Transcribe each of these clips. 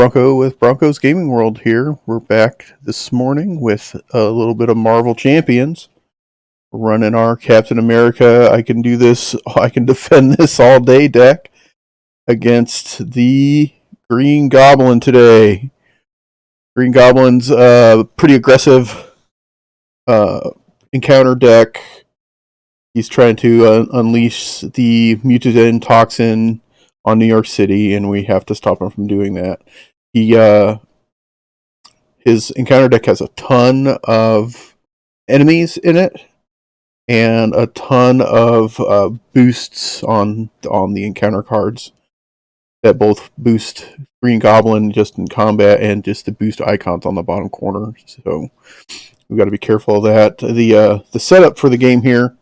Bronco with Bronco's Gaming World here. We're back this morning with a little bit of Marvel Champions. We're running our Captain America, I can do this, I can defend this all day deck against the Green Goblin today. Green Goblin's pretty aggressive encounter deck. He's trying to unleash the mutagen toxin on New York City, and we have to stop him from doing that. His encounter deck has a ton of enemies in it, and a ton of boosts on the encounter cards that both boost Green Goblin just in combat and just the boost icons on the bottom corner. So we've got to be careful of that. The setup for the game here,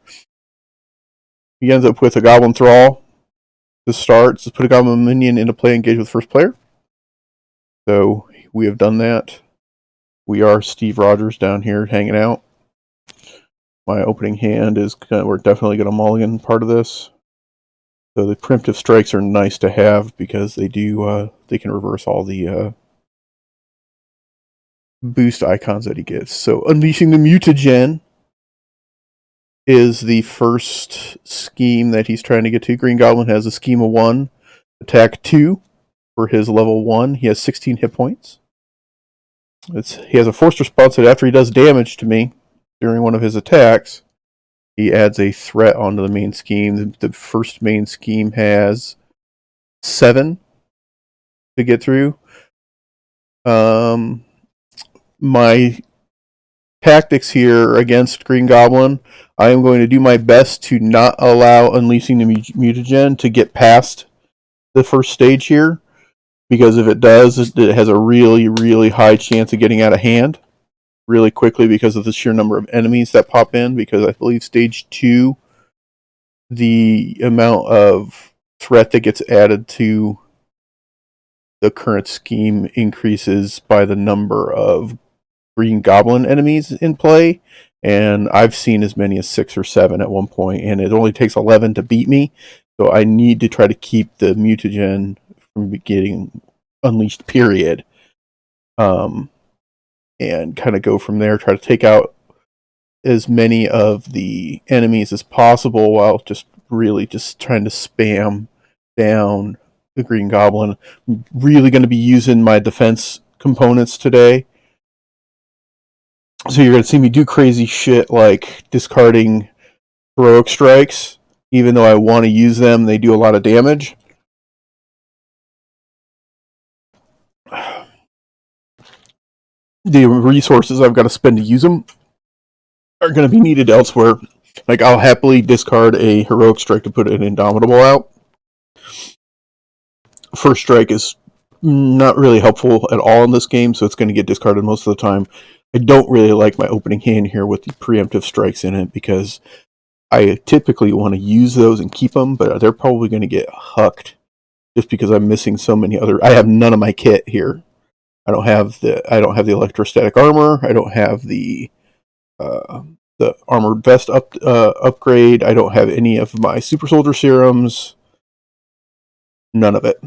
he ends up with a Goblin Thrall to start. So put a Goblin minion into play, engage with first player. So we have done that. We are Steve Rogers down here hanging out. My opening hand is, we're definitely going to mulligan part of this. So the preemptive strikes are nice to have because they do, they can reverse all the boost icons that he gets. So unleashing the mutagen is the first scheme that he's trying to get to. Green Goblin has a scheme of 1, attack 2 for his level 1. He has 16 hit points. He has a forced response that after he does damage to me during one of his attacks, he adds a threat onto the main scheme. The first main scheme has 7 to get through. My tactics here against Green Goblin, I am going to do my best to not allow unleashing the mutagen to get past the first stage here. Because if it does, it has a really, really high chance of getting out of hand really quickly because of the sheer number of enemies that pop in. Because I believe stage 2, the amount of threat that gets added to the current scheme increases by the number of Green Goblin enemies in play. And I've seen as many as 6 or 7 at one point, and it only takes 11 to beat me. So I need to try to keep the mutagen from getting unleashed, period. And kind of go from there, try to take out as many of the enemies as possible while just really just trying to spam down the Green Goblin. I'm really going to be using my defense components today. So you're going to see me do crazy shit like discarding heroic strikes. Even though I want to use them, they do a lot of damage. The resources I've got to spend to use them are going to be needed elsewhere. Like, I'll happily discard a heroic strike to put an Indomitable out. First strike is not really helpful at all in this game, so it's going to get discarded most of the time. I don't really like my opening hand here with the preemptive strikes in it because I typically want to use those and keep them, but they're probably going to get hucked just because I'm missing so many other. I have none of my kit here. I don't have the electrostatic armor. I don't have the armored vest upgrade. I don't have any of my super soldier serums. None of it.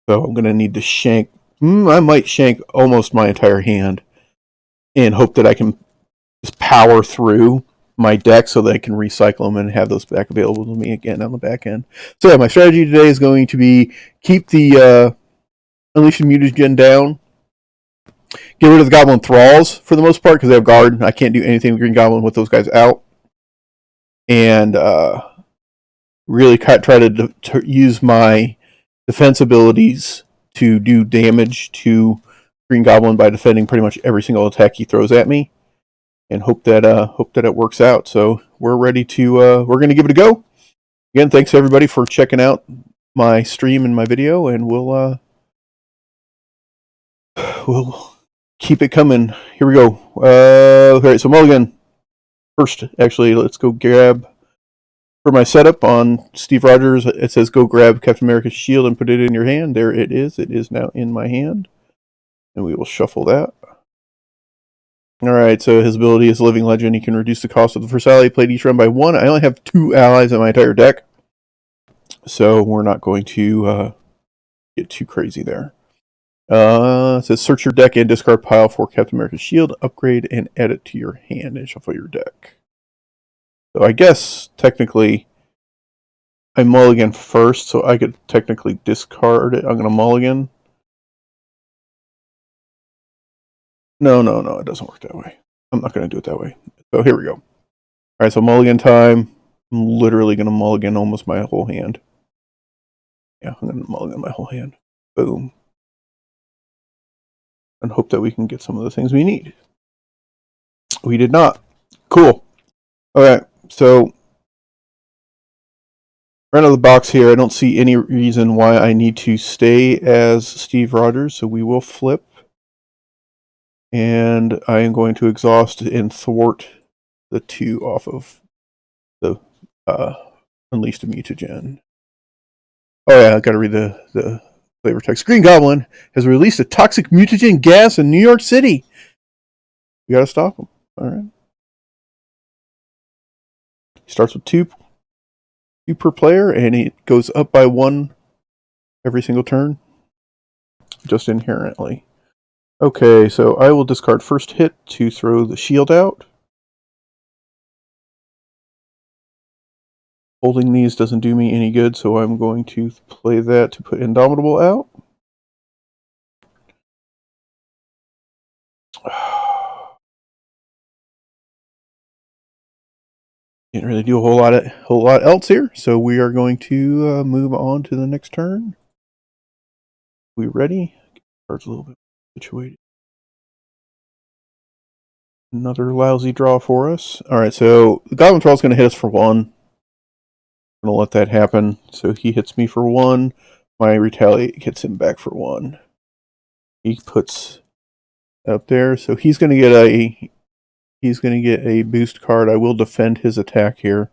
So I'm gonna need to shank. I might shank almost my entire hand, and hope that I can just power through my deck so that I can recycle them and have those back available to me again on the back end. So yeah, my strategy today is going to be keep the unleashing mutagen down. Get rid of the Goblin Thralls for the most part because they have guard. I can't do anything with Green Goblin with those guys out. And really try to use my defense abilities to do damage to Green Goblin by defending pretty much every single attack he throws at me. And hope that it works out. So we're ready to we're going to give it a go. Again, thanks everybody for checking out my stream and my video, and we'll keep it coming. Here we go. Alright, so mulligan. First, actually, let's go grab, for my setup on Steve Rogers, it says go grab Captain America's shield and put it in your hand. There it is. It is now in my hand. And we will shuffle that. Alright, so his ability is Living Legend. He can reduce the cost of the first ally played each round by 1. I only have 2 allies in my entire deck. So we're not going to get too crazy there. It says search your deck and discard pile for Captain America's shield, upgrade, and add it to your hand and shuffle your deck. So I guess technically I mulligan first, so I could technically discard it. I'm going to mulligan. No, it doesn't work that way. I'm not going to do it that way. So here we go. All right, so mulligan time. I'm literally going to mulligan almost my whole hand. Yeah, I'm going to mulligan my whole hand. Boom. And hope that we can get some of the things we need. We did not. Cool. Okay, so right out of the box here, I don't see any reason why I need to stay as Steve Rogers, so we will flip. And I am going to exhaust and thwart the 2 off of the Unleashed Mutagen. Oh yeah, I gotta read the flavor text. Green Goblin has released a toxic mutagen gas in New York City. We gotta stop him. Alright. He starts with two per player, and it goes up by 1 every single turn. Just inherently. Okay, so I will discard first hit to throw the shield out. Holding these doesn't do me any good, so I'm going to play that to put Indomitable out. Didn't really do a whole lot else here, so we are going to move on to the next turn. We ready? Cards a little bit situated. Another lousy draw for us. All right, so the Goblin Troll is going to hit us for 1. I'm going to let that happen. So he hits me for 1. My Retaliate hits him back for 1. He puts up there, so he's going to get a boost card. I will defend his attack here.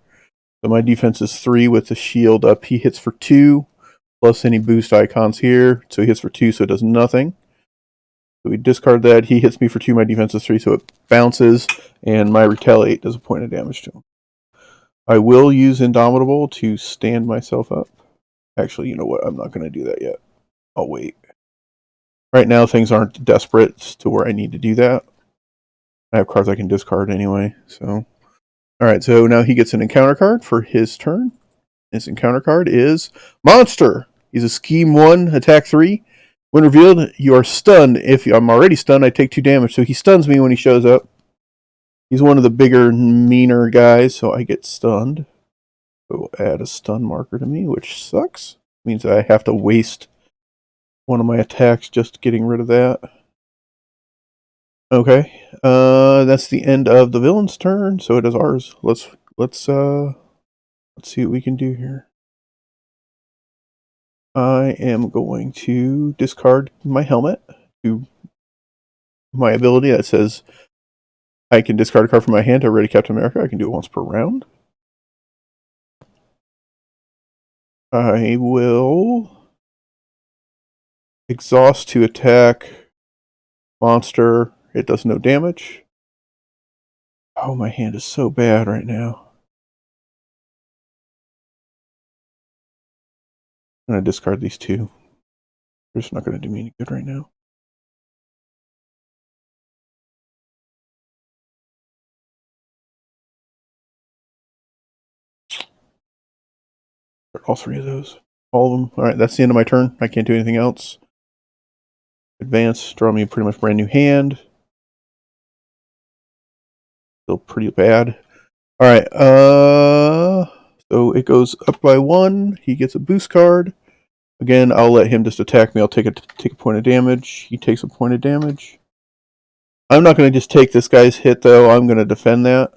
So my defense is 3 with the shield up. He hits for 2, plus any boost icons here. So he hits for 2, so it does nothing. So we discard that. He hits me for 2, my defense is 3, so it bounces, and my Retaliate does a point of damage to him. I will use Indomitable to stand myself up. Actually, you know what? I'm not going to do that yet. I'll wait. Right now, things aren't desperate to where I need to do that. I have cards I can discard anyway, so... Alright, so now he gets an encounter card for his turn. His encounter card is Monster. He's a Scheme 1, Attack 3. When revealed, you are stunned. If I'm already stunned, I take 2 damage. So he stuns me when he shows up. He's one of the bigger, meaner guys, so I get stunned. So we'll add a stun marker to me, which sucks. Means I have to waste one of my attacks just getting rid of that. Okay, that's the end of the villain's turn, so it is ours. Let's see what we can do here. I am going to discard my helmet to my ability that says I can discard a card from my hand to ready Captain America. I can do it once per round. I will exhaust to attack monster. It does no damage. Oh, my hand is so bad right now. I'm going to discard these 2. They're just not going to do me any good right now. All 3 of those. All of them. Alright, that's the end of my turn. I can't do anything else. Advance. Draw me a pretty much brand new hand. Still pretty bad. Alright, so it goes up by 1. He gets a boost card. Again, I'll let him just attack me. I'll take a point of damage. He takes a point of damage. I'm not going to just take this guy's hit, though. I'm going to defend that.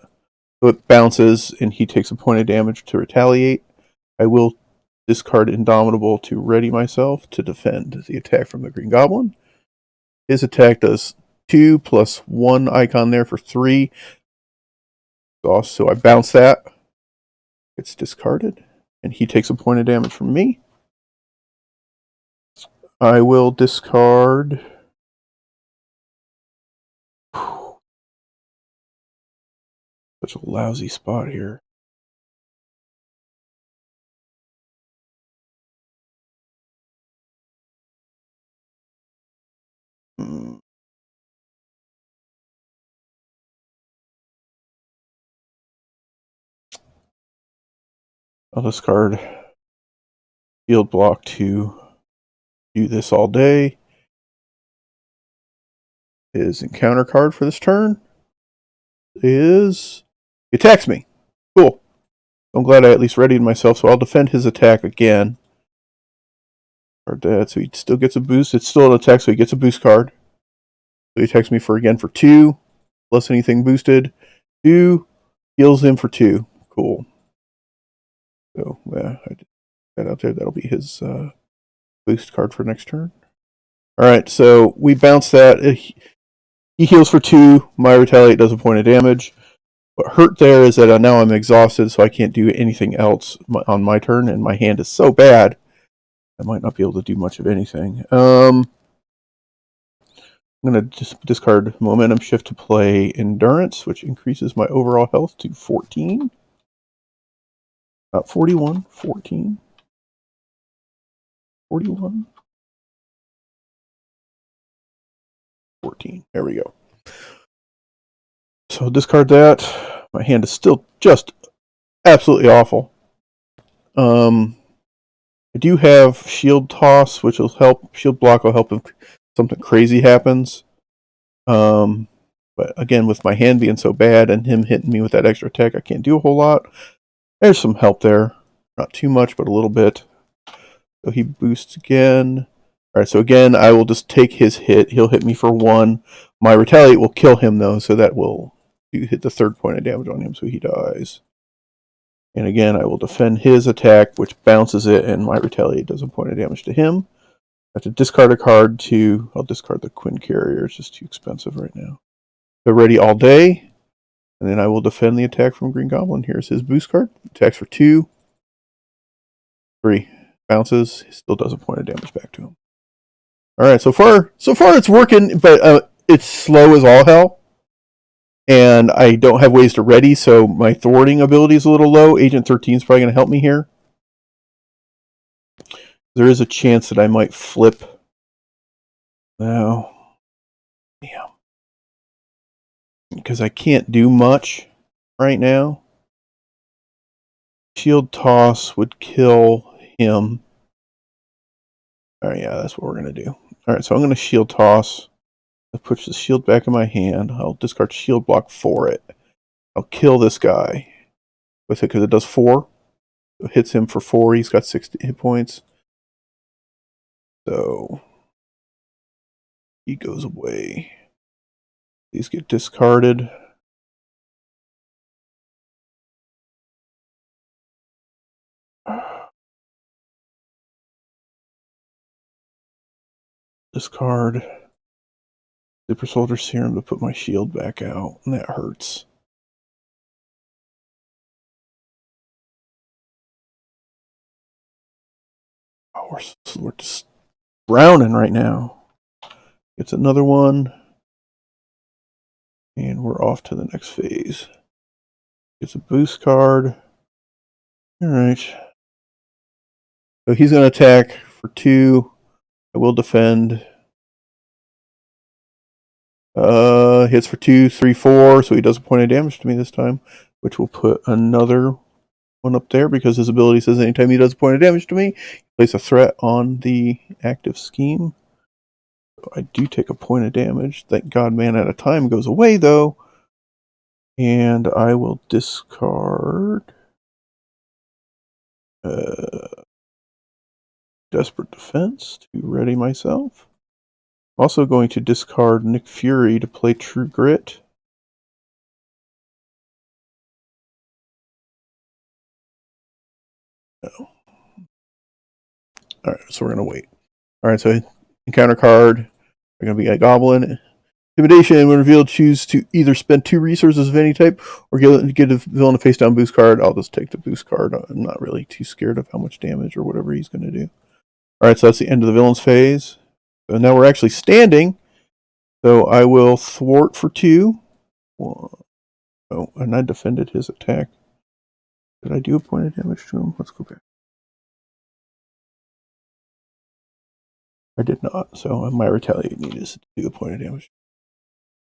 So it bounces, and he takes a point of damage to retaliate. I will discard Indomitable to ready myself to defend the attack from the Green Goblin. His attack does 2 plus 1 icon there for 3. So I bounce that. It's discarded, and he takes a point of damage from me. I will discard... Such a lousy spot here. I'll discard field block to do this all day. His encounter card for this turn is he attacks me. Cool. I'm glad I at least readied myself, so I'll defend his attack again. Or that, so he still gets a boost. It's still an attack, so he gets a boost card. So he attacks me for 2, plus anything boosted. 2, heals him for 2. Cool. So yeah, I did that out there. That'll be his boost card for next turn. Alright, so we bounce that. He heals for 2. My retaliate does a point of damage. What hurt there is that now I'm exhausted, so I can't do anything else on my turn, and my hand is so bad, I might not be able to do much of anything. I'm going to just discard Momentum Shift to play Endurance, which increases my overall health to 14. 41, 14, 41, 14. There we go. So discard that. My hand is still just absolutely awful. I do have Shield Toss, which will help. Shield Block will help if something crazy happens. But again, with my hand being so bad and him hitting me with that extra attack, I can't do a whole lot. There's some help there. Not too much, but a little bit. So he boosts again. Alright, so again, I will just take his hit. He'll hit me for 1. My retaliate will kill him, though, so that will hit the 3rd point of damage on him, so he dies. And again, I will defend his attack, which bounces it, and my retaliate does a point of damage to him. I have to discard a card to... I'll discard the Quinn Carrier. It's just too expensive right now. They're ready all day. And then I will defend the attack from Green Goblin. Here's his boost card. Attacks for 2. 3. Bounces. Still does a point of damage back to him. Alright, so far it's working, but it's slow as all hell. And I don't have ways to ready, so my thwarting ability is a little low. Agent 13 is probably going to help me here. There is a chance that I might flip. No. Yeah. Because I can't do much right now. Shield Toss would kill him. Alright, yeah, that's what we're going to do. Alright, so I'm going to Shield Toss. I'll push the shield back in my hand. I'll discard Shield Block for it. I'll kill this guy with it because it does 4. So it hits him for 4. He's got 60 hit points. So he goes away. These get discarded. Discard Super Soldier Serum to put my shield back out, and that hurts. Oh, we're just drowning right now. It's another one, and we're off to the next phase. It's a boost card. All right. So he's going to attack for 2. I will defend. Hits for 2, 3, 4. So he does a point of damage to me this time, which will put another one up there because his ability says anytime he does a point of damage to me, he places a threat on the active scheme. So I do take a point of damage. Thank God, Man at a Time goes away though, and I will discard Desperate Defense to ready myself. I'm also going to discard Nick Fury to play True Grit. No. Alright, so we're going to wait. Alright, so encounter card. We're going to be a Goblin. Intimidation, when revealed, choose to either spend 2 resources of any type or get a villain a face down boost card. I'll just take the boost card. I'm not really too scared of how much damage or whatever he's going to do. Alright, so that's the end of the villain's phase. So now we're actually standing. So I will thwart for 2. Oh, and I defended his attack. Did I do a point of damage to him? Let's go back. I did not, so my retaliate need is to do a point of damage.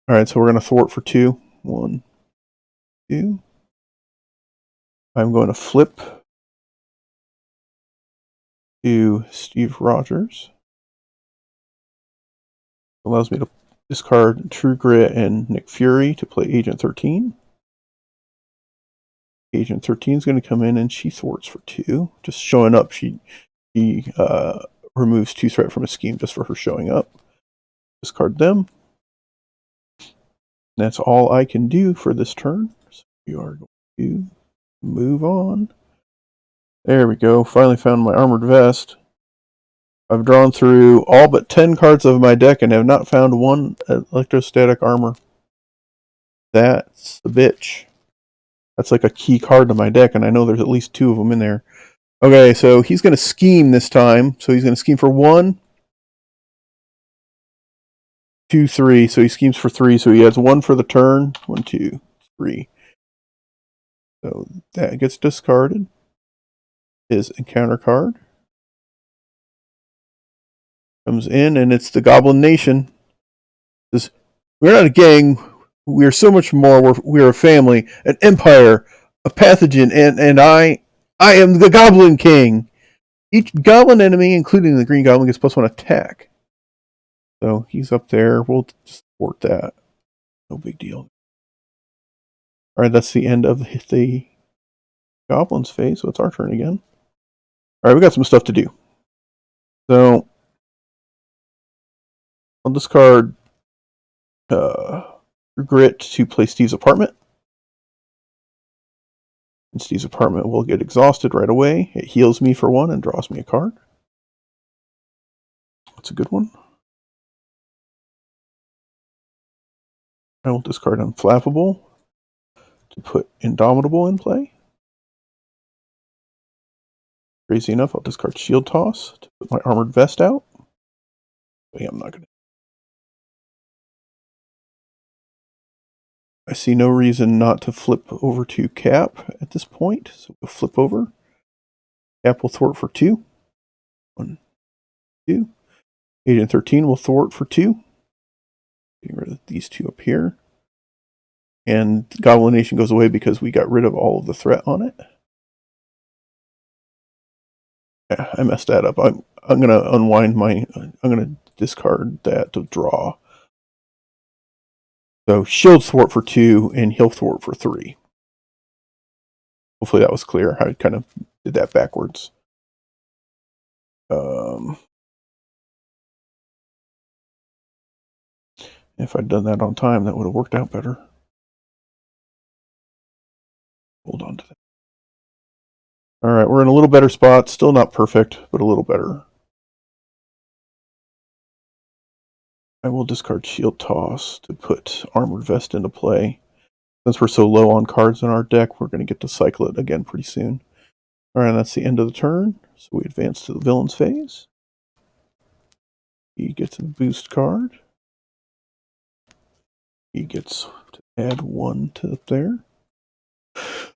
Alright, so we're going to thwart for 2. 1, 2. I'm going to flip to Steve Rogers. Allows me to discard True Grit and Nick Fury to play Agent 13. Agent 13 is going to come in and she thwarts for 2. Just showing up, she removes 2 threat from a scheme just for her showing up. Discard them. That's all I can do for this turn. So we are going to move on. There we go. Finally found my Armored Vest. I've drawn through all but 10 cards of my deck and have not found one electrostatic armor. That's the bitch. That's like a key card to my deck, and I know there's at least 2 of them in there. Okay, so he's going to scheme this time. So he's going to scheme for 1, 2, 3. So he schemes for 3. So he has 1 for the turn. 1, 2, 3. So that gets discarded. His encounter card comes in, and it's the Goblin Nation. Says, we're not a gang. We are so much more. We are a family, an empire, a pathogen, and I am the Goblin King. Each Goblin enemy, including the Green Goblin, gets +1 attack. So he's up there. We'll support that. No big deal. All right, that's the end of the Goblins phase. So it's our turn again. All right, we got some stuff to do. So I'll discard Grit to play Steve's Apartment. And Steve's Apartment will get exhausted right away. It heals me for 1 and draws me a card. That's a good one. I will discard Unflappable to put Indomitable in play. Crazy enough, I'll discard Shield Toss to put my Armored Vest out. Yeah, I'm not going to. I see no reason not to flip over to Cap at this point, so we'll flip over. Cap will thwart for 2. 1, 2. Agent 13 will thwart for 2. Getting rid of these 2 up here. And Goblin Nation goes away because we got rid of all of the threat on it. Yeah, I messed that up. I'm going to unwind my... I'm going to discard that to draw. So Shield thwart for 2, and he'll thwart for 3. Hopefully that was clear. I kind of did that backwards. If I'd done that on time, that would have worked out better. Hold on to that. All right, we're in a little better spot. Still not perfect, but a little better. I will discard Shield Toss to put Armored Vest into play. Since we're so low on cards in our deck, we're going to get to cycle it again pretty soon. All right, that's the end of the turn. So we advance to the Villains phase. He gets a boost card. He gets to add 1 to up there.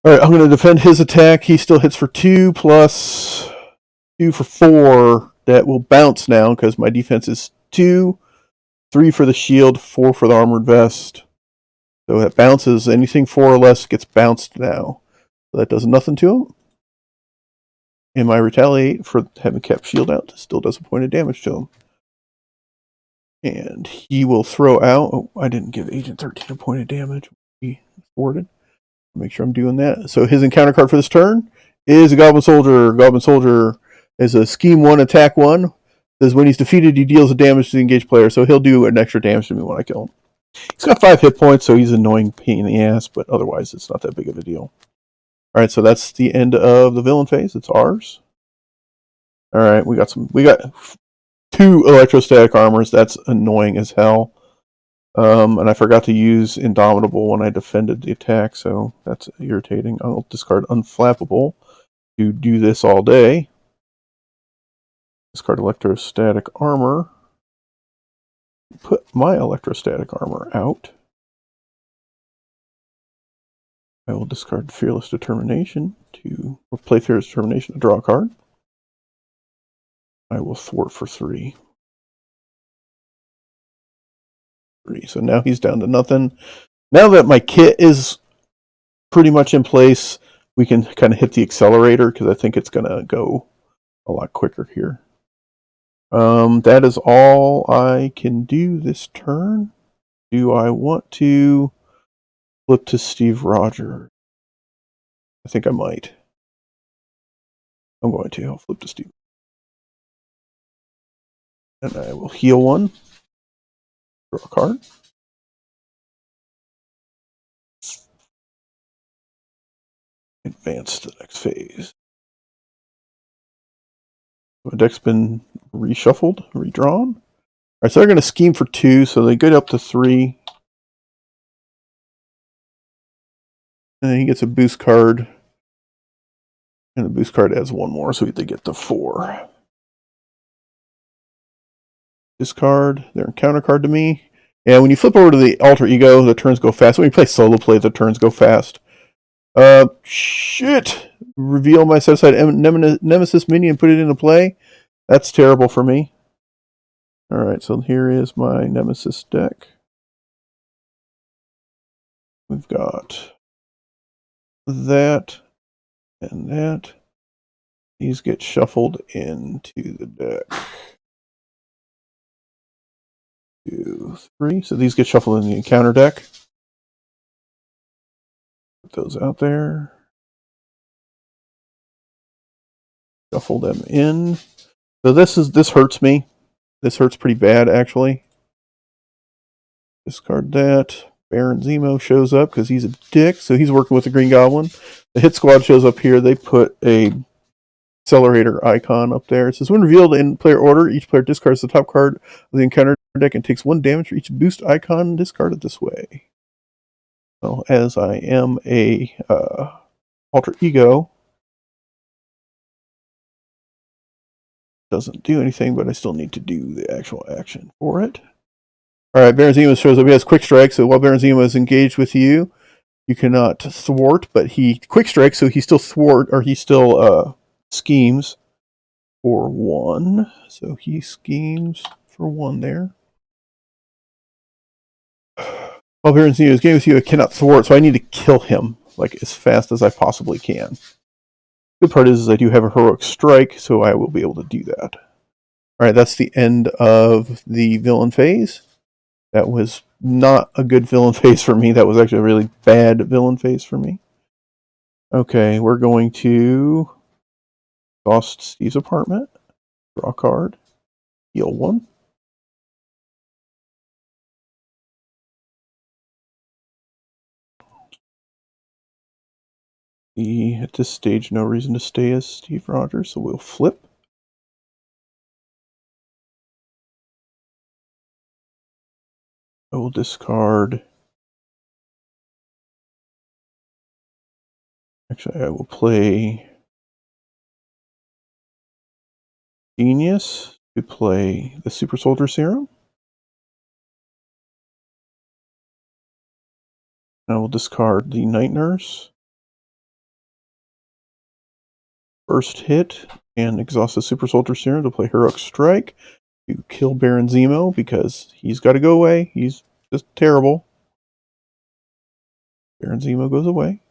All right, I'm going to defend his attack. He still hits for 2 plus 2 for 4. That will bounce now because my defense is 2. 3 for the shield, 4 for the Armored Vest. So that bounces. Anything 4 or less gets bounced now. So that does nothing to him. And my retaliate for having kept shield out still does a point of damage to him. And he will throw out... Oh, I didn't give Agent 13 a point of damage. He thwarted. Make sure I'm doing that. So his encounter card for this turn is a Goblin Soldier. Goblin Soldier is a Scheme 1, Attack 1. Says when he's defeated, he deals a damage to the engaged player. So he'll do an extra damage to me when I kill him. He's got 5 hit points, so he's an annoying pain in the ass, but otherwise it's not that big of a deal. Alright, so that's the end of the villain phase. It's ours. Alright, we got 2 electrostatic armors. That's annoying as hell. And I forgot to use Indomitable when I defended the attack, so that's irritating. I'll discard Unflappable to do this all day. Discard electrostatic armor. Put my electrostatic armor out. I will discard Fearless Determination or play Fearless Determination to draw a card. I will thwart for 3. So now he's down to nothing. Now that my kit is pretty much in place, we can kind of hit the accelerator because I think it's going to go a lot quicker here. That is all I can do this turn. Do I want to flip to Steve Rogers? I think I might. I'm going to. I'll flip to Steve. And I will heal one. Draw a card. Advance to the next phase. My deck's been reshuffled, redrawn. All right, so they're going to scheme for 2, so they get up to 3. And then he gets a boost card. And the boost card adds 1 more, so they get to 4. Discard their encounter card to me. And when you flip over to the alter ego, the turns go fast. When you play solo play, the turns go fast. Shit! Reveal my set aside Nemesis minion and put it into play. That's terrible for me. Alright, so here is my Nemesis deck. We've got that and that. These get shuffled into the deck. 2, 3. So these get shuffled in the encounter deck. Put those out there. Shuffle them in. So this hurts me. This hurts pretty bad, actually. Discard that. Baron Zemo shows up because he's a dick, so he's working with the Green Goblin. The hit squad shows up here. They put a accelerator icon up there. It says, when revealed in player order, each player discards the top card of the encounter deck and takes 1 damage for each boost icon discarded this way. So, as I am a alter ego, doesn't do anything, but I still need to do the actual action for it. Alright, Baron Zemo shows up. He has quick strike, so while Baron Zemo is engaged with you, you cannot thwart, but he quick strikes, so he still schemes for 1. So he schemes for 1 there. While Baron Zemo is engaged with you, I cannot thwart, so I need to kill him like as fast as I possibly can. The good part is I do have a heroic strike, so I will be able to do that. Alright, that's the end of the villain phase. That was not a good villain phase for me. That was actually a really bad villain phase for me. Okay, we're going to exhaust Steve's apartment. Draw a card. Heal 1. At this stage, no reason to stay as Steve Rogers, so we'll flip. I will discard. Actually, I will play Genius to play the Super Soldier Serum. I will discard the Night Nurse. First hit and exhaust the Super Soldier Serum to play Heroic Strike to kill Baron Zemo because he's got to go away. He's just terrible. Baron Zemo goes away.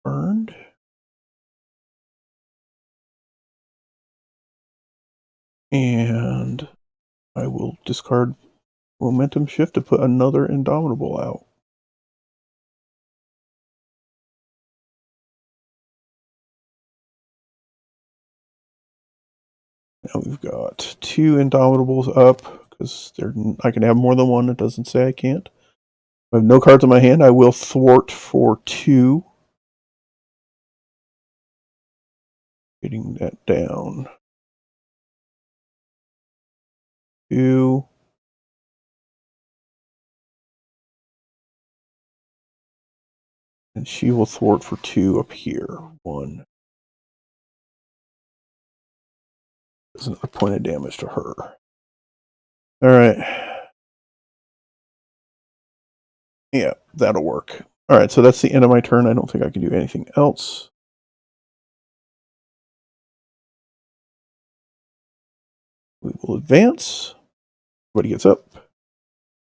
Burned. And I will discard Momentum Shift to put another Indomitable out. Now we've got 2 Indomitables up because I can have more than one. It doesn't say I can't. I have no cards in my hand. I will thwart for 2. Getting that down. 2. And she will thwart for 2 up here. 1. Does another point of damage to her. Alright. Yeah, that'll work. Alright, so that's the end of my turn. I don't think I can do anything else. We will advance. Everybody gets up.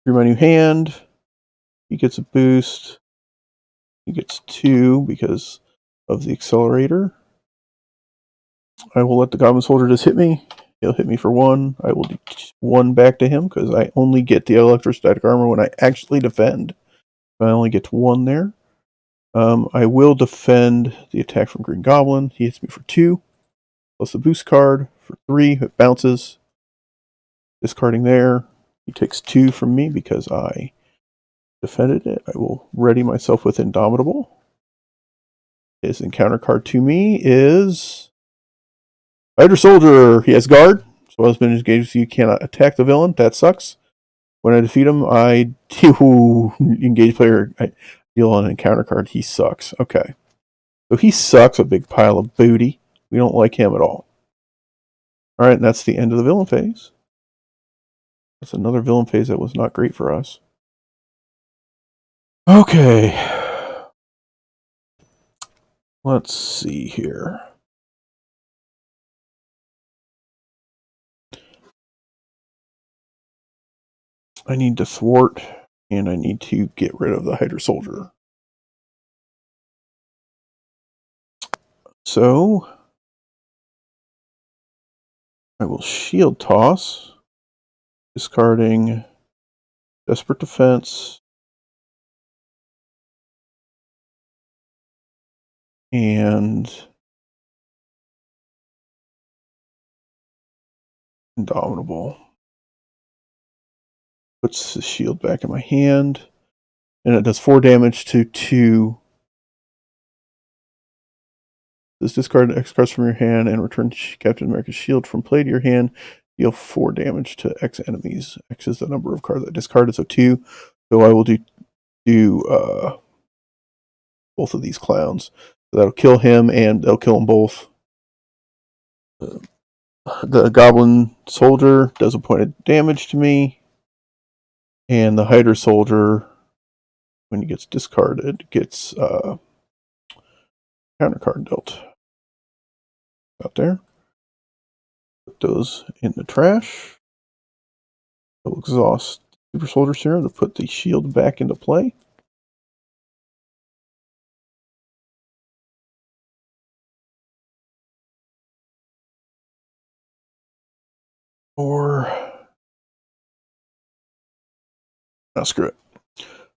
Through my new hand. He gets a boost. He gets 2 because of the accelerator. I will let the Goblin Soldier just hit me. He'll hit me for 1. I will do 1 back to him because I only get the electrostatic armor when I actually defend. I only get 1 there. I will defend the attack from Green Goblin. He hits me for 2. Plus the boost card for 3. It bounces. Discarding there. He takes 2 from me because I defended it. I will ready myself with Indomitable. His encounter card to me is Hydra Soldier. He has guard. So while his engaged, you cannot attack the villain. That sucks. When I defeat him, I do engage player. I deal on an encounter card. He sucks. Okay. So he sucks, a big pile of booty. We don't like him at all. Alright, and that's the end of the villain phase. That's another villain phase that was not great for us. Okay. Let's see here. I need to thwart, and I need to get rid of the Hydra Soldier. So, I will Shield Toss, discarding Desperate Defense, and Indomitable. Puts the shield back in my hand, and it does 4 damage to 2. This discard X cards from your hand and return Captain America's shield from play to your hand. Deal 4 damage to X enemies. X is the number of cards I discarded, so 2. So I will do both of these clowns. So that'll kill him, and they'll kill them both. The Goblin Soldier does a point of damage to me, and the Hydra Soldier, when he gets discarded, gets counter card dealt. Out there. Put those in the trash. I'll exhaust Super Soldier Serum to put the shield back into play. Or screw it.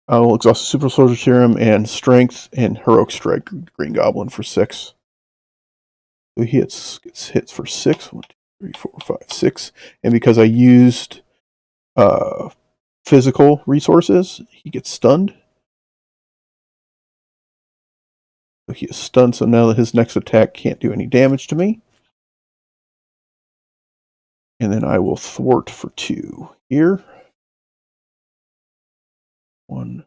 I will exhaust the Super Soldier Serum and Strength and Heroic Strike Green Goblin for 6. So he gets hits for 6. 1, 2, 3, 4, 5, 6. And because I used physical resources, he gets stunned. So he is stunned, so now that his next attack can't do any damage to me. And then I will thwart for 2 here. 1,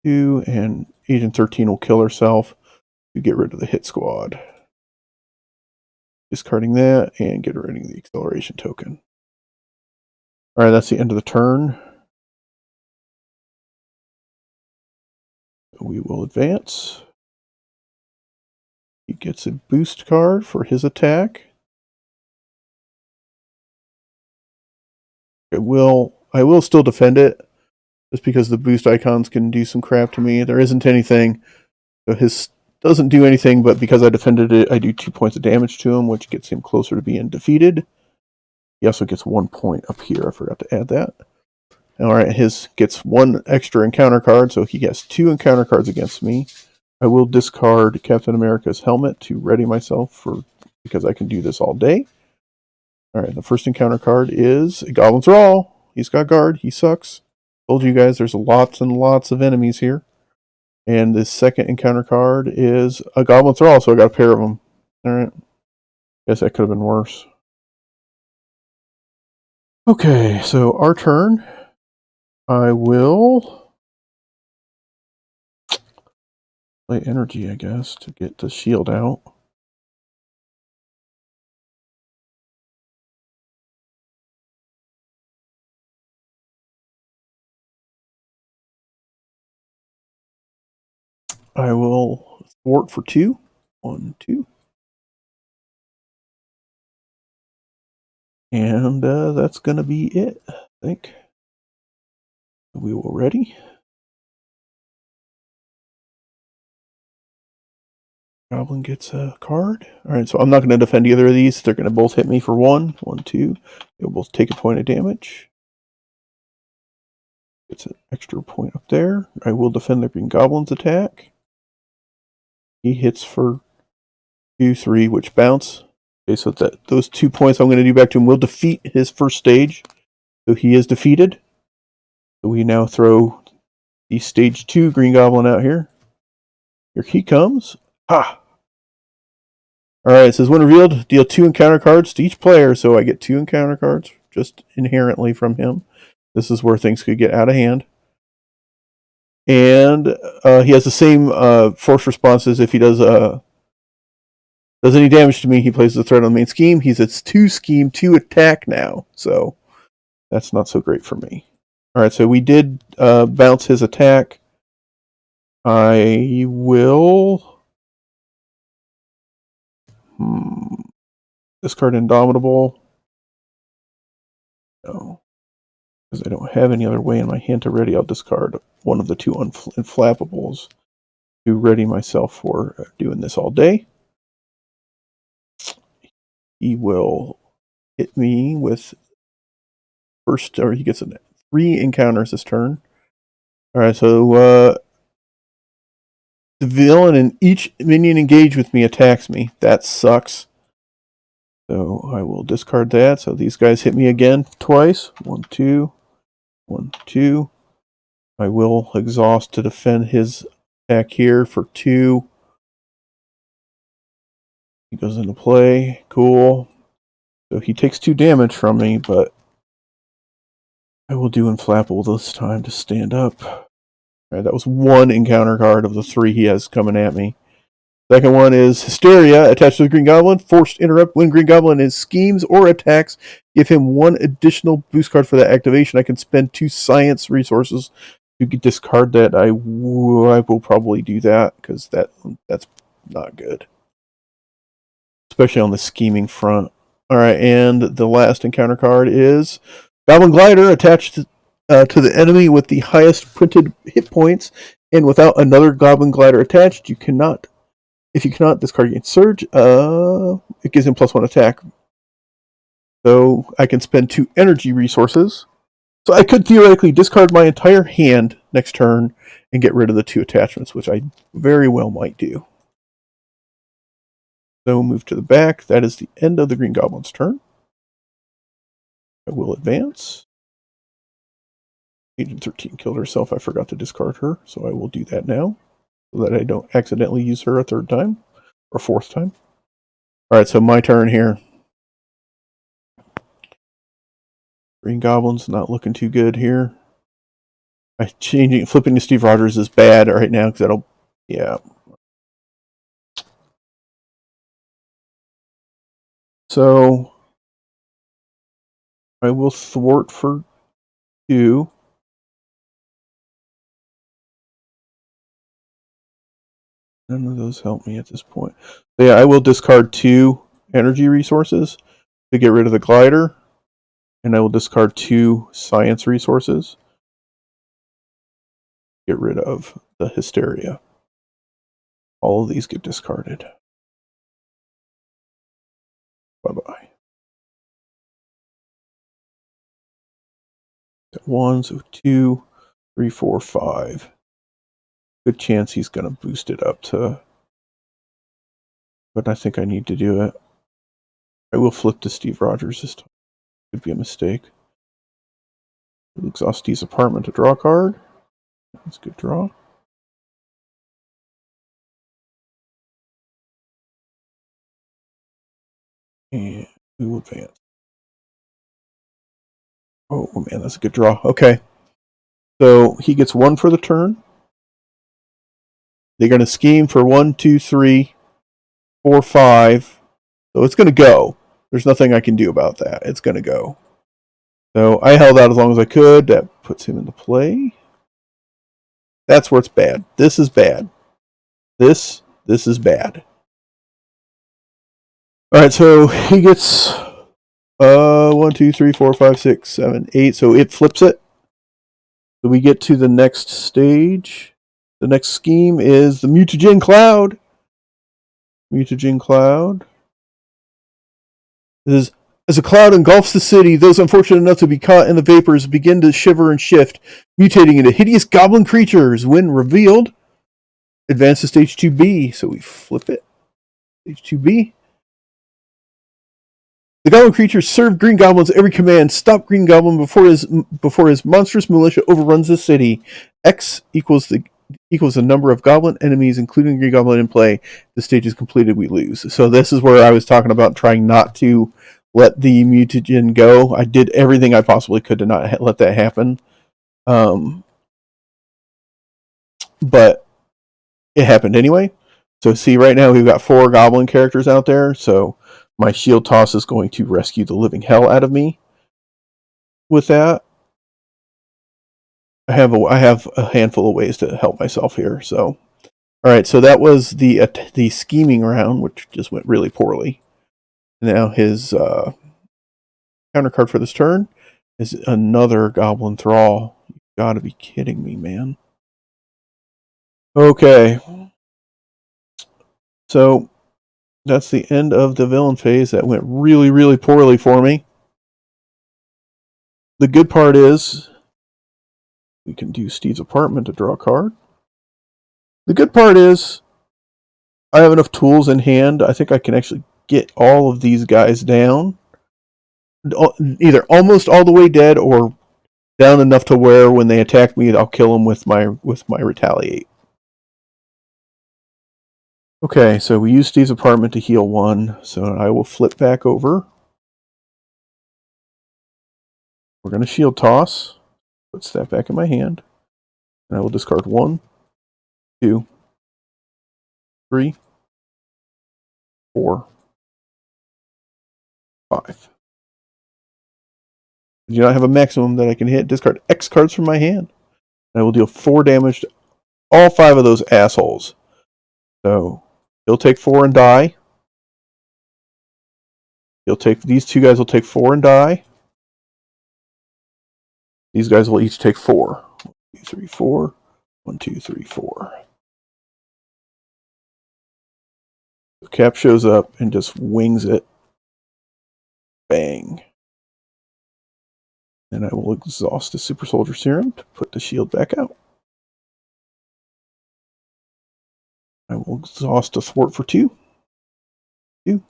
2, and Agent 13 will kill herself to get rid of the hit squad. Discarding that and get rid of the acceleration token. Alright, that's the end of the turn. We will advance. He gets a boost card for his attack. I will still defend it, just because the boost icons can do some crap to me. There isn't anything. So his doesn't do anything, but because I defended it, I do 2 points of damage to him, which gets him closer to being defeated. He also gets 1 point up here. I forgot to add that. Alright, his gets 1 extra encounter card, so he has 2 encounter cards against me. I will discard Captain America's helmet to ready myself for, because I can do this all day. Alright, the first encounter card is a Goblin Thrall. He's got guard. He sucks. Told you guys there's lots and lots of enemies here. And the second encounter card is a Goblin Thrall, so I got a pair of them. Alright. Guess that could have been worse. Okay, so our turn. I will play energy, I guess, to get the shield out. I will thwart for 2. 1, 2. And that's going to be it, I think. We will ready. Goblin gets a card. Alright, so I'm not going to defend either of these. They're going to both hit me for 1. 1, 2. They'll both take a point of damage. It's an extra point up there. I will defend the Green Goblin's attack. He hits for 2, 3, which bounce. Okay, so those 2 points I'm going to do back to him will defeat his first stage. So he is defeated. So we now throw the stage 2 Green Goblin out here. Here he comes. Ha! Alright, it says when revealed, deal 2 encounter cards to each player. So I get 2 encounter cards just inherently from him. This is where things could get out of hand. And he has the same force responses. If he does any damage to me, he places a threat on the main scheme. He's at 2 scheme, 2 attack now. So that's not so great for me. Alright, so we did bounce his attack. I will discard Indomitable. No. Because I don't have any other way in my hand to ready, I'll discard one of the 2 inflappables to ready myself for doing this all day. He will hit me with he gets 3 encounters this turn. Alright, so the villain and each minion engaged with me attacks me. That sucks. So I will discard that. So these guys hit me again twice. 1, 2. 1, 2. I will exhaust to defend his attack here for 2. He goes into play. Cool. So he takes 2 damage from me, but I will do Inflappable this time to stand up. Alright, that was 1 encounter card of the 3 he has coming at me. Second one is Hysteria, attached to the Green Goblin. Forced interrupt when Green Goblin is schemes or attacks. Give him 1 additional boost card for that activation. I can spend 2 science resources to discard that. I will probably do that, because that's not good. Especially on the scheming front. Alright, and the last encounter card is Goblin Glider, attached to the enemy with the highest printed hit points, and without another Goblin Glider attached, if you cannot discard against Surge, it gives him +1 attack. So I can spend 2 energy resources. So I could theoretically discard my entire hand next turn and get rid of the 2 attachments, which I very well might do. So move to the back. That is the end of the Green Goblin's turn. I will advance. Agent 13 killed herself. I forgot to discard her, so I will do that now, so that I don't accidentally use her a 3rd time, or 4th time. Alright, so my turn here. Green Goblin's not looking too good here. Flipping to Steve Rogers is bad right now, because that'll, yeah. So I will thwart for 2. None of those help me at this point. So yeah, I will discard 2 energy resources to get rid of the glider, and I will discard 2 science resources to get rid of the hysteria. All of these get discarded. Bye-bye. 1, so 2, 3, 4, 5. Good chance he's going to boost it up to, but I think I need to do it. I will flip to Steve Rogers this time. Could be a mistake. Exhaust Steve's apartment to draw a card. That's a good draw. And we will advance. Oh man, that's a good draw. Okay. So he gets 1 for the turn. They're going to scheme for 1, 2, 3, 4, 5. So it's going to go. There's nothing I can do about that. It's going to go. So I held out as long as I could. That puts him into play. That's where it's bad. This is bad. This is bad. Alright, so he gets 1, 2, 3, 4, 5, 6, 7, 8. So it flips it. So we get to the next stage. The next scheme is the Mutagen Cloud. Mutagen cloud. This is, as a cloud engulfs the city, those unfortunate enough to be caught in the vapors begin to shiver and shift, mutating into hideous goblin creatures. When revealed, advance to stage 2B. So we flip it. Stage 2B. The goblin creatures serve Green Goblins every command. Stop Green Goblin before his monstrous militia overruns the city. X equals the number of goblin enemies, including Green Goblin in play. The stage is completed, we lose. So this is where I was talking about trying not to let the mutagen go. I did everything I possibly could to not let that happen. But it happened anyway. So see, right now we've got 4 goblin characters out there. So my shield toss is going to rescue the living hell out of me. With that, I have a handful of ways to help myself here. So, all right. So that was the scheming round, which just went really poorly. Now his counter card for this turn is another Goblin Thrall. You've got to be kidding me, man. Okay. So that's the end of the villain phase. That went really, really poorly for me. The good part is we can do Steve's apartment to draw a card. The good part is I have enough tools in hand. I think I can actually get all of these guys down. Either almost all the way dead or down enough to where when they attack me, I'll kill them with my retaliate. Okay, so we use Steve's apartment to heal 1. So I will flip back over. We're going to shield toss. Put that back in my hand. And I will discard 1, 2, 3, 4, 5. I do not have a maximum that I can hit. Discard X cards from my hand. And I will deal 4 damage to all 5 of those assholes. So he'll take 4 and die. These 2 guys will take 4 and die. These guys will each take 4. 1, 2, 3, 4. 1, 2, 3, 4. The Cap shows up and just wings it. Bang. And I will exhaust the Super Soldier Serum to put the shield back out. I will exhaust a Thwart for 2. 2.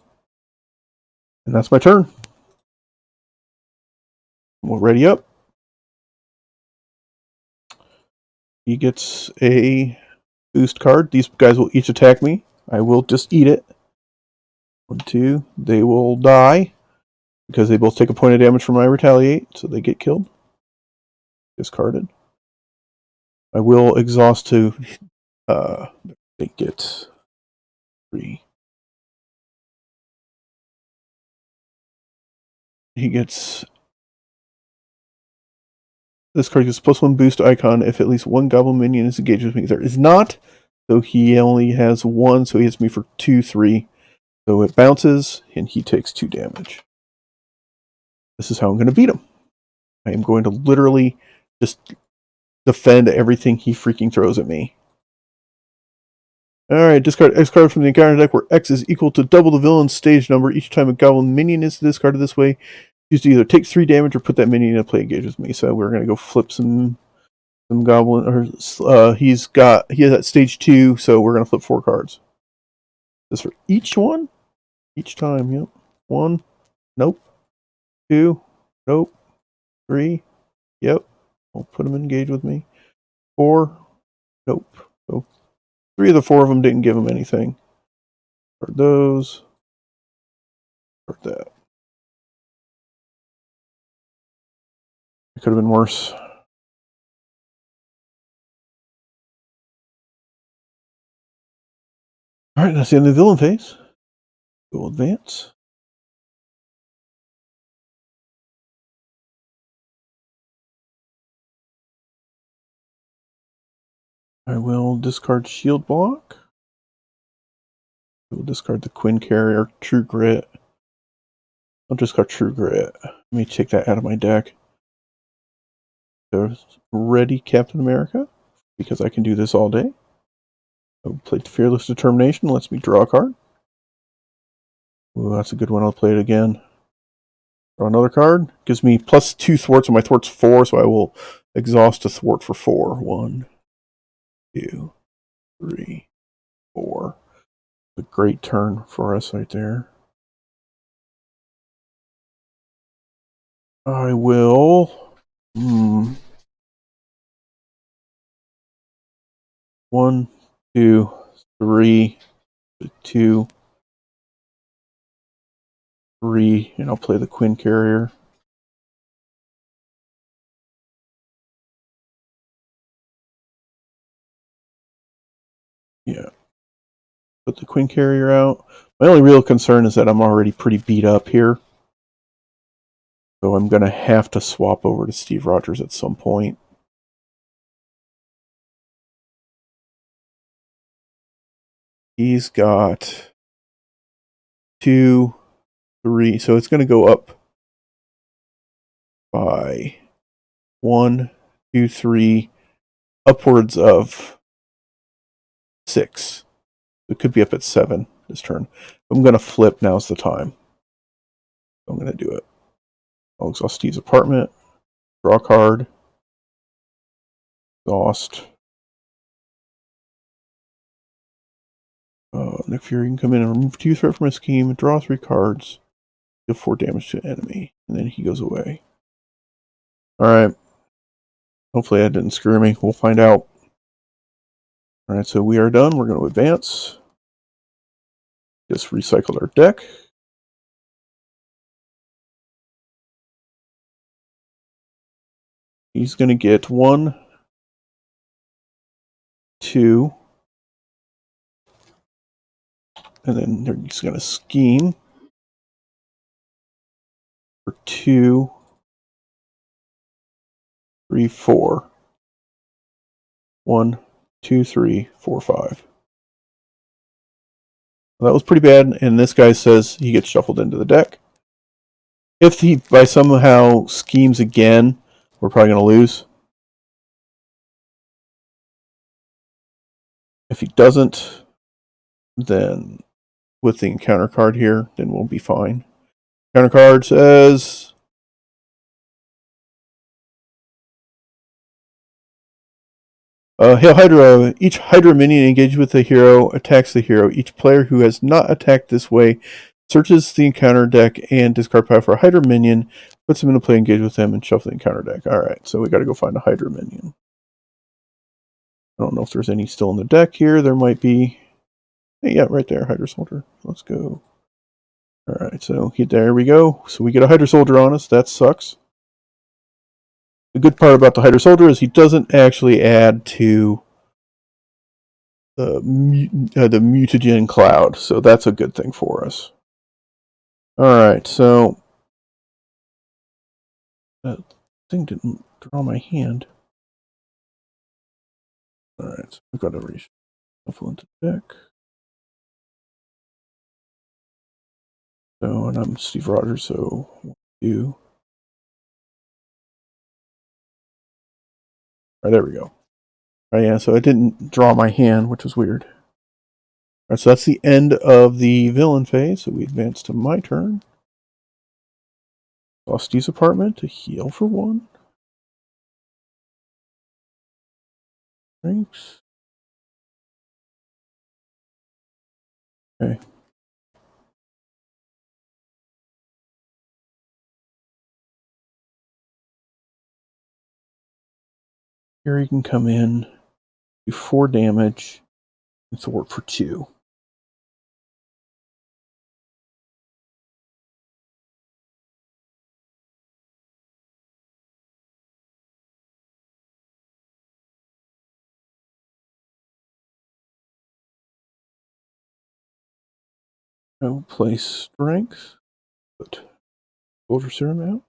And that's my turn. We'll ready up. He gets a boost card. These guys will each attack me. I will just eat it. 1, 2. They will die because they both take a point of damage from my retaliate, so they get killed. Discarded. I will exhaust to they get 3. He gets this card gets +1 boost icon if at least 1 goblin minion is engaged with me. There is not, so he only has 1, so he hits me for 2, 3. So it bounces, and he takes 2 damage. This is how I'm going to beat him. I am going to literally just defend everything he freaking throws at me. Alright, discard X card from the encounter deck where X is equal to double the villain's stage number each time a goblin minion is discarded this way. Choose to either take 3 damage or put that minion in play engage with me. So we're going to go flip some goblin. Or he has at stage 2, so we're going to flip 4 cards. This for each one? Each time, yep. 1, nope. 2, nope. 3, yep. I'll put him in engage with me. 4, nope. So 3 of the 4 of them didn't give him anything. Or those. Or that. It could have been worse. Alright, that's the end of the villain phase. We'll advance. I will discard Shield Block. I will discard the Quinn Carrier, True Grit. I'll discard True Grit. Let me take that out of my deck. There's ready Captain America, because I can do this all day. I will play Fearless Determination, lets me draw a card. Ooh, that's a good one. I'll play it again. Draw another card. Gives me +2 thwarts, and my thwart's 4, so I will exhaust a thwart for 4. 1, 2, 3, 4. A great turn for us right there. I will. 1, 2, 3, 2, 3, and I'll play the Quinn Carrier. Yeah. Put the Quinn Carrier out. My only real concern is that I'm already pretty beat up here. So I'm going to have to swap over to Steve Rogers at some point. He's got 2, 3. So it's going to go up by 1, 2, 3, upwards of 6. It could be up at 7 this turn. I'm going to flip. Now's the time. I'm going to do it. I'll exhaust Steve's apartment. Draw a card. Exhaust. Nick Fury can come in and remove 2 threat from his scheme. Draw 3 cards. Deal 4 damage to an enemy. And then he goes away. Alright. Hopefully that didn't screw me. We'll find out. Alright, so we are done. We're going to advance. Just recycled our deck. He's going to get 1, 2, and then he's going to scheme for 2, 3, 4. 1, 2, 3, 4, 5. Well, that was pretty bad, and this guy says he gets shuffled into the deck. If he by somehow schemes again, we're probably going to lose. If he doesn't, then with the encounter card here, then we'll be fine. Counter card says Hail Hydra. Each Hydra minion engaged with the hero attacks the hero. Each player who has not attacked this way searches the encounter deck and discard pile for a Hydra minion, puts them into play, engage with them, and shuffle the encounter deck. Alright, so we got to go find a Hydra minion. I don't know if there's any still in the deck here. There might be. Hey, yeah, right there, Hydra Soldier. Let's go. Alright, so there we go. So we get a Hydra Soldier on us. That sucks. The good part about the Hydra Soldier is he doesn't actually add to the mutagen cloud, so that's a good thing for us. Alright, so that thing didn't draw my hand. Alright, so we've got to reshuffle into the deck. So, and I'm Steve Rogers, so you. Alright, there we go. Alright, yeah, so it didn't draw my hand, which was weird. Alright, so that's the end of the villain phase, so we advance to my turn. Lost Steve's apartment to heal for 1. Thanks. Okay. Here he can come in, do 4 damage, and thwart for 2. I will play Strength, put Soldier Serum out.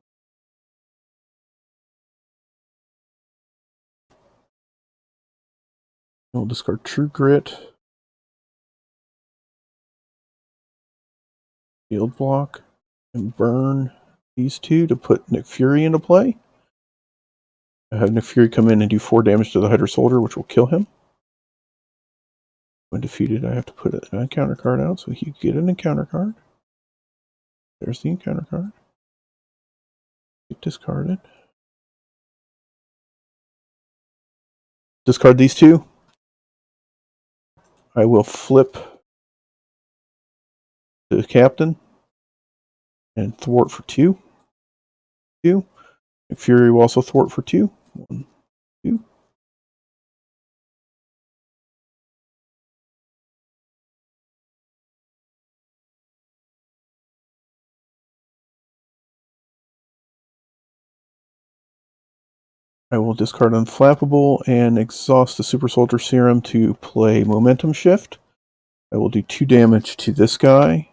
I'll discard True Grit, Field Block, and burn these 2 to put Nick Fury into play. I have Nick Fury come in and do 4 damage to the Hydra Soldier, which will kill him. When defeated, I have to put an encounter card out, so he can get an encounter card. There's the encounter card. Get discarded. Discard these two. I will flip to the captain and thwart for 2. 2. Fury will also thwart for 2. 1, 2. I will discard Unflappable and exhaust the Super Soldier Serum to play Momentum Shift. I will do 2 damage to this guy.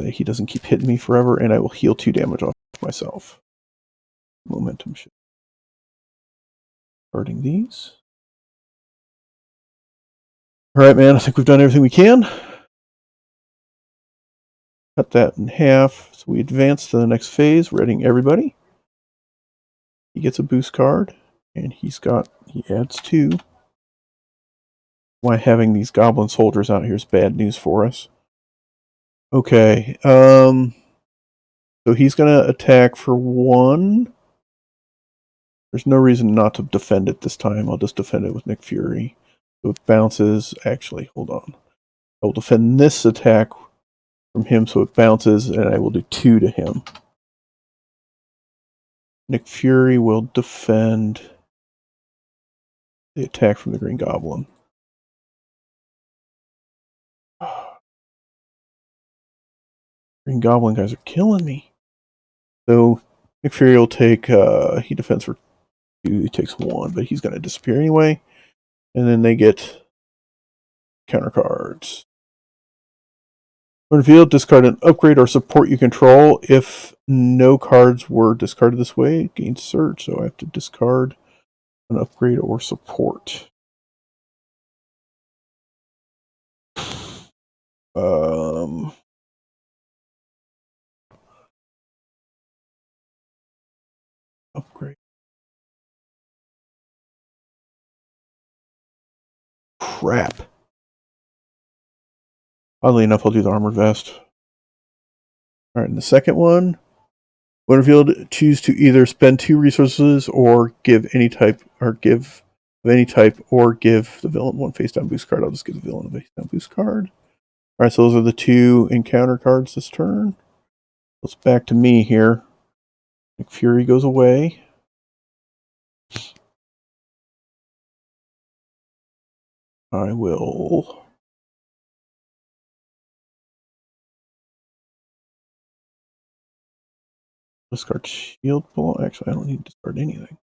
He doesn't keep hitting me forever, and I will heal 2 damage off myself. Momentum Shift. Starting these. Alright, man, I think we've done everything we can. Cut that in half. So we advance to the next phase, readying everybody. He gets a boost card, and he adds 2. Why having these Goblin soldiers out here is bad news for us. Okay, so he's going to attack for 1. There's no reason not to defend it this time. I'll just defend it with Nick Fury. So it bounces. Actually, hold on. I will defend this attack from him so it bounces, and I will do 2 to him. Nick Fury will defend the attack from the Green Goblin. Green Goblin guys are killing me. So Nick Fury will take, he defends for 2, he takes 1, but he's going to disappear anyway. And then they get counter cards. On the field, discard an upgrade or support you control. If no cards were discarded this way, gain search. So I have to discard an upgrade or support. Upgrade. Crap. Oddly enough, I'll do the armored vest. All right, and the second one, when revealed, choose to either spend 2 resources or give any type, or give the villain 1 face down boost card. I'll just give the villain a face down boost card. All right, so those are the 2 encounter cards this turn. It's back to me here. Nick Fury goes away. I will discard shield blow. Actually, I don't need to discard anything.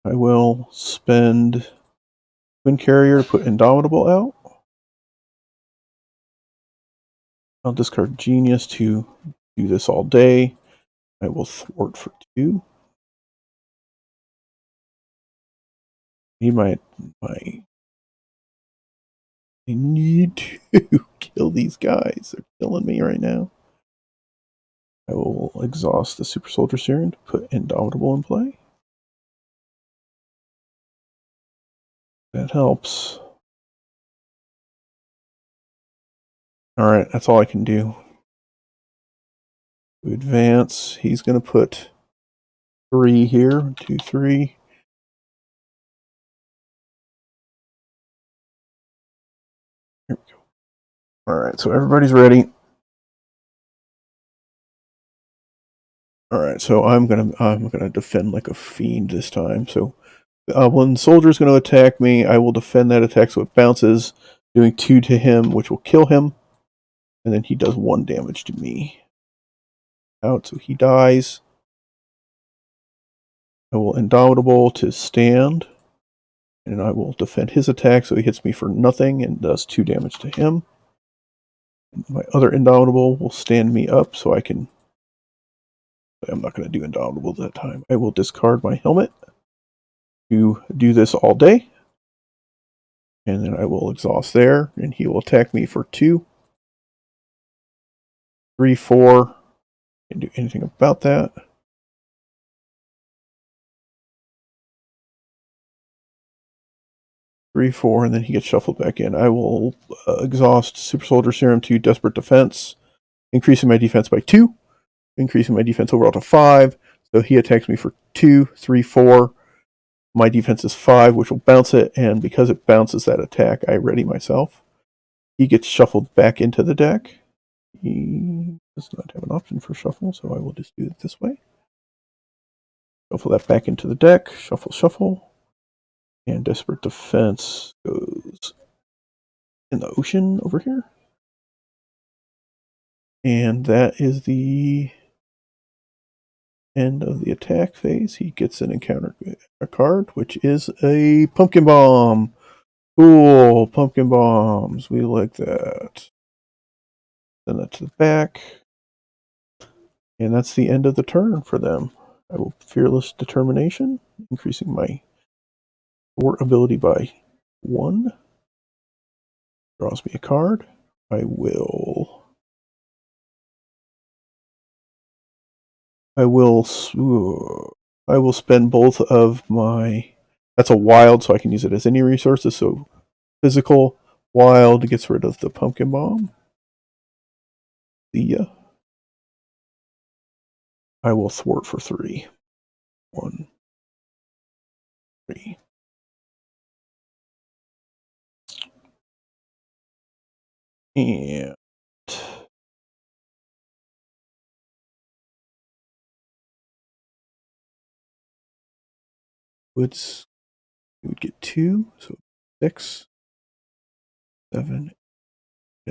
I will spend Twin Carrier to put Indomitable out. I'll discard Genius to do this all day. I will thwart for 2. I need to kill these guys. They're killing me right now. I will exhaust the Super Soldier Serum to put Indomitable in play. That helps. Alright, that's all I can do. To advance, he's going to put 3 here. 2, 3. Here we go. Alright, so everybody's ready. Alright, so I'm gonna defend like a fiend this time. So when the soldier's going to attack me, I will defend that attack so it bounces, doing 2 to him, which will kill him. And then he does 1 damage to me. Out, so he dies. I will Indomitable to stand. And I will defend his attack so he hits me for nothing and does 2 damage to him. And my other Indomitable will stand me up so I can... I'm not going to do Indomitable that time. I will discard my helmet to do this all day. And then I will exhaust there, and he will attack me for 2. 3, 4. Can't do anything about that. 3, 4, and then he gets shuffled back in. I will exhaust Super Soldier Serum to Desperate Defense increasing my defense by 2, increasing my defense overall to 5. So he attacks me for 2, 3, 4. My defense is 5, which will bounce it, and because it bounces that attack, I ready myself. He gets shuffled back into the deck. He does not have an option for shuffle, so I will just do it this way. Shuffle that back into the deck. Shuffle, shuffle. And Desperate Defense goes in the ocean over here. And that is the end of the attack phase. He gets an encounter card, which is a Pumpkin Bomb. Cool, Pumpkin Bombs. We like that. Send that to the back. And that's the end of the turn for them. I will Fearless Determination, increasing my thwart ability by 1. Draws me a card. I will spend both of my. That's a wild, so I can use it as any resources. So physical, wild gets rid of the Pumpkin Bomb. See ya. I will thwart for 3. 1, 3. And we would get 2, so 6, 7.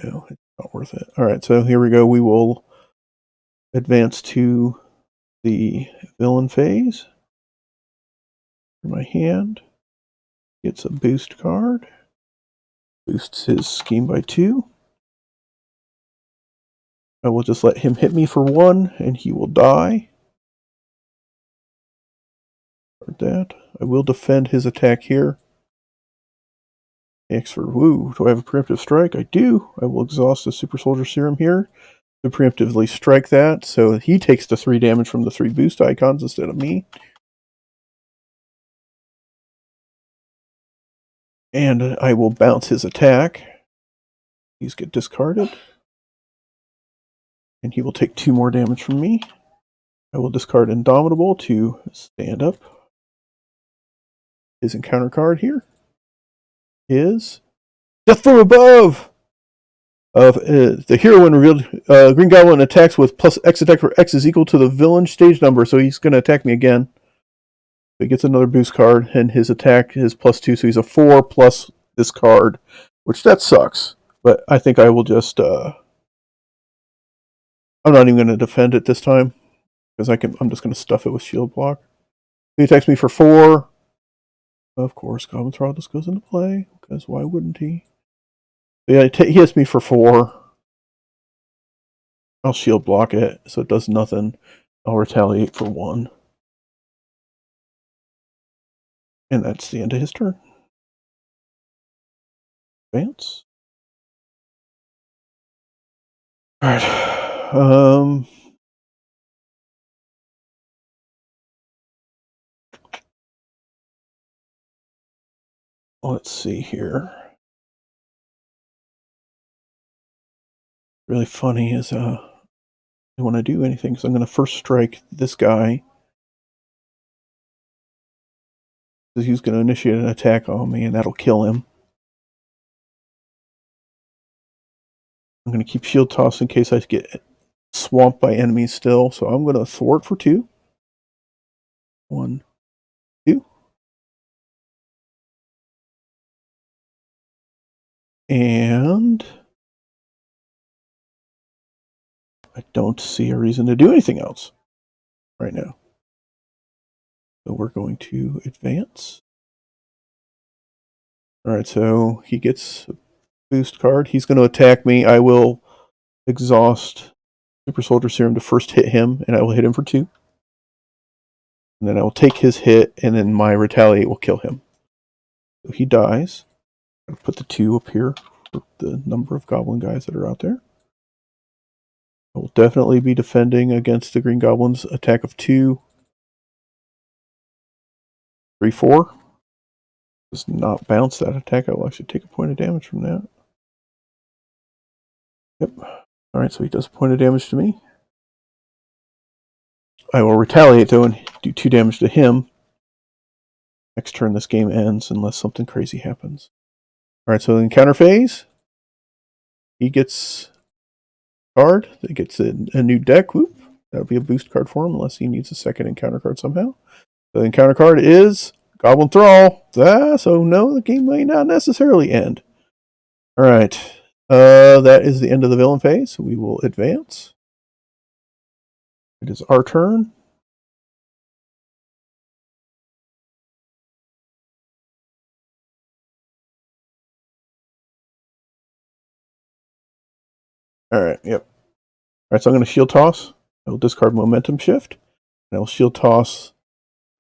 No, it's not worth it. All right, so here we go. We will advance to the villain phase. My hand gets a boost card. Boosts his scheme by 2. I will just let him hit me for 1, and he will die. Or that. I will defend his attack here. X for woo. Do I have a preemptive strike? I do. I will exhaust the Super Soldier Serum here to preemptively strike that. So he takes the 3 damage from the 3 boost icons instead of me. And I will bounce his attack. These get discarded. And he will take 2 more damage from me. I will discard Indomitable to stand up. His encounter card here is Death from Above! The hero when revealed, Green Goblin attacks with plus X attack for X is equal to the villain stage number, so he's going to attack me again. He gets another boost card, and his attack is plus 2, so he's a 4 plus this card, which that sucks. But I think I will just, I'm not even going to defend it this time, because I'm just going to stuff it with shield block. He attacks me for 4. Of course, Goblin Throttle goes into play, because why wouldn't he? Yeah, he hits me for 4. I'll shield block it, so it does nothing. I'll retaliate for 1. And that's the end of his turn. Advance. Alright. Let's see here. Really funny is when I do anything, so I'm going to first strike this guy. Because he's going to initiate an attack on me, and that'll kill him. I'm going to keep shield toss in case I get swamped by enemies still. So I'm going to thwart for 2. 1, 2. And I don't see a reason to do anything else right now. So we're going to advance. Alright, so he gets a boost card. He's going to attack me. I will exhaust Super Soldier Serum to first hit him, and I will hit him for 2. And then I will take his hit, and then my retaliate will kill him. So he dies. I'll put the 2 up here for the number of goblin guys that are out there. I will definitely be defending against the Green Goblin's attack of 2. 3, 4. Does not bounce that attack. I will actually take a point of damage from that. Yep. Alright, so he does a point of damage to me. I will retaliate, though, and do 2 damage to him. Next turn, this game ends unless something crazy happens. Alright, so in counter phase, he gets a card. He gets a new deck. Whoop. That'll be a boost card for him, unless he needs a second encounter card somehow. The encounter card is Goblin Thrall. So no, the game may not necessarily end. Alright. That is the end of the villain phase, so we will advance. It is our turn. Alright, yep. Alright, so I'm going to shield toss. I will discard Momentum Shift. And I will shield toss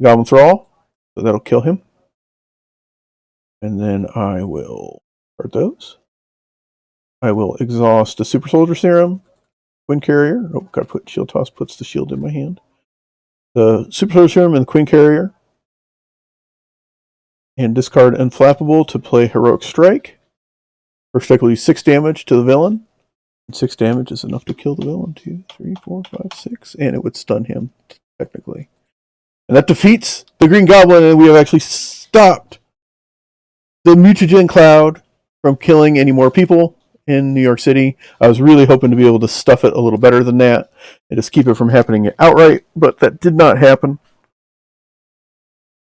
Goblin Thrall. So that'll kill him. And then I will card those. I will exhaust the Super Soldier Serum, Queen Carrier. Oh, gotta put shield toss, puts the shield in my hand. The Super Soldier Serum and the Queen Carrier. And discard Unflappable to play Heroic Strike. Heroic Strike will do 6 damage to the villain. And 6 damage is enough to kill the villain. 2, 3, 4, 5, 6. And it would stun him, technically. And that defeats the Green Goblin, and we have actually stopped the mutagen cloud from killing any more people in New York City. I was really hoping to be able to stuff it a little better than that and just keep it from happening outright, but that did not happen.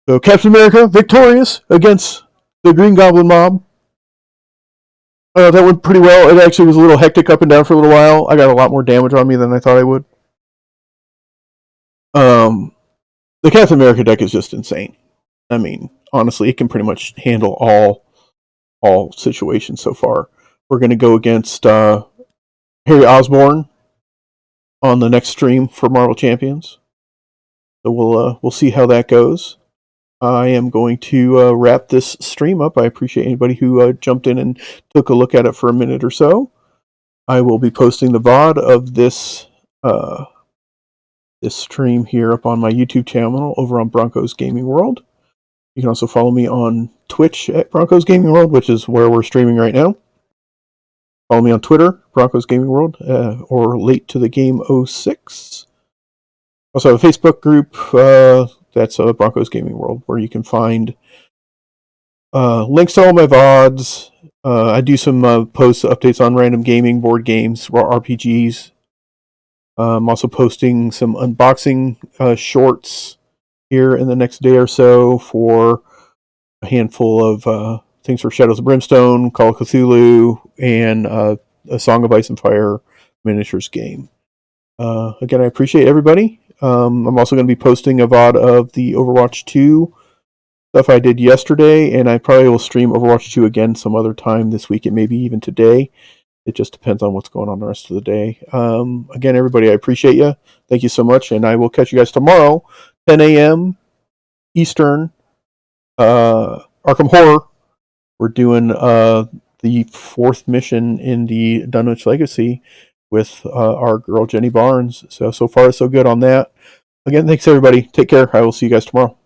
So Captain America victorious against the Green Goblin mob. That went pretty well. It actually was a little hectic up and down for a little while. I got a lot more damage on me than I thought I would. The Captain America deck is just insane. I mean, honestly, it can pretty much handle all situations so far. We're going to go against Harry Osborn on the next stream for Marvel Champions. So we'll see how that goes. I am going to wrap this stream up. I appreciate anybody who jumped in and took a look at it for a minute or so. I will be posting the VOD of this stream here up on my YouTube channel over on Broncos Gaming World. You can also follow me on Twitch at Broncos Gaming World, which is where we're streaming right now. Follow me on Twitter, Broncos Gaming World, or Late to the Game 06. Also have a Facebook group, that's Broncos Gaming World, where you can find links to all my VODs. I do some posts, updates on random gaming, board games, RPGs. I'm also posting some unboxing shorts here in the next day or so for a handful of things for Shadows of Brimstone, Call of Cthulhu, and a Song of Ice and Fire miniatures game. Again, I appreciate everybody. I'm also going to be posting a VOD of the Overwatch 2 stuff I did yesterday, and I probably will stream Overwatch 2 again some other time this week and maybe even today. It just depends on what's going on the rest of the day. Again, everybody, I appreciate you. Thank you so much, and I will catch you guys tomorrow, 10 a.m. Eastern, Arkham Horror. We're doing the 4th mission in the Dunwich Legacy with our girl Jenny Barnes. So far, so good on that. Again, thanks everybody. Take care. I will see you guys tomorrow.